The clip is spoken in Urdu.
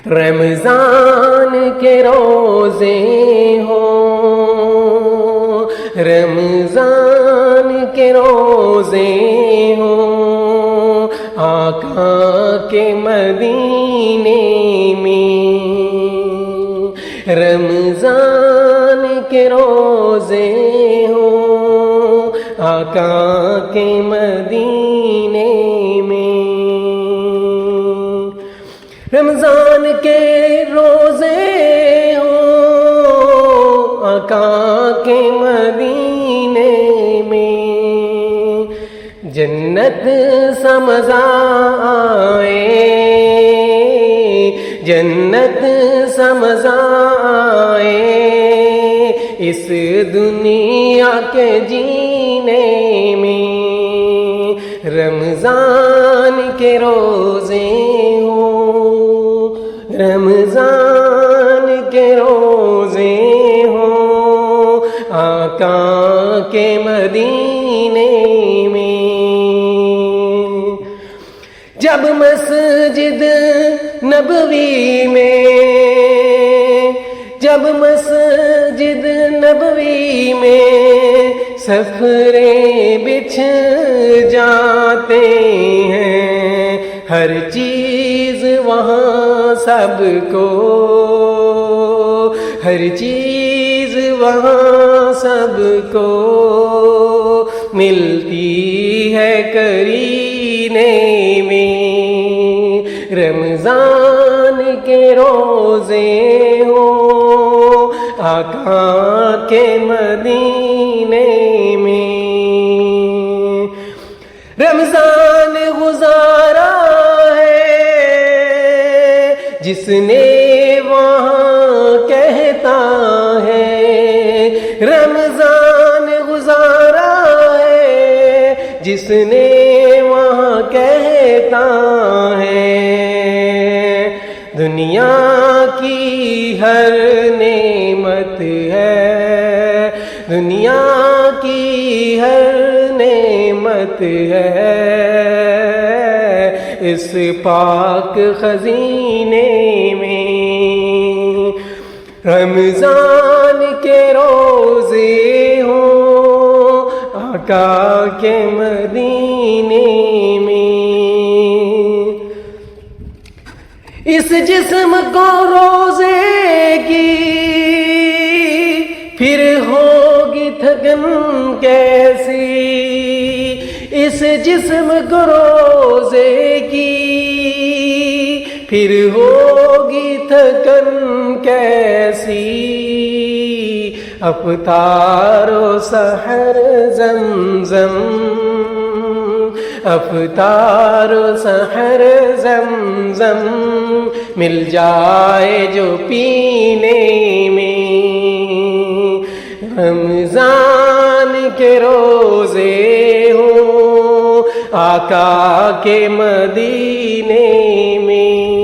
رمضان کے روزے ہوں، رمضان کے روزے ہوں، آقا کے مدینے میں، رمضان کے روزے ہوں، آقا کے مدینے میں، رمضان کے روزے ہوں، آقا کے مدینے میں، جنت سا مزہ آئے، جنت سا مزہ آئے، اس دنیا کے جینے میں، رمضان کے روزے ہوں، رمضان کے روزے ہوں، آقا کے مدینے میں، جب مسجد نبوی میں، جب مسجد نبوی میں صفرے بچھ جاتے ہیں، ہر چیز وہاں سب کو، ہر چیز وہاں سب کو ملتی ہے قرینے میں، رمضان کے روزے ہوں، آقا کے مدینے میں، رمضان گزارا ہے جس نے وہاں کہتا ہے، رمضان گزارا ہے جس نے وہاں کہتا ہے، دنیا کی ہر نعمت ہے، دنیا کی ہر نعمت ہے، اس پاک خزینے میں، رمضان کے روزے ہوں، آقا کے مدینے میں، اس جسم کو روزے کی پھر ہوگی تھکن کیسی، اس جسم کو روزے کی پھر ہوگی تھکن کیسی، افطار و سحر زمزم، افطار و سحر زمزم مل جائے جو پینے میں، رمضان کے روزے ہوں، آقا کے مدینے میں۔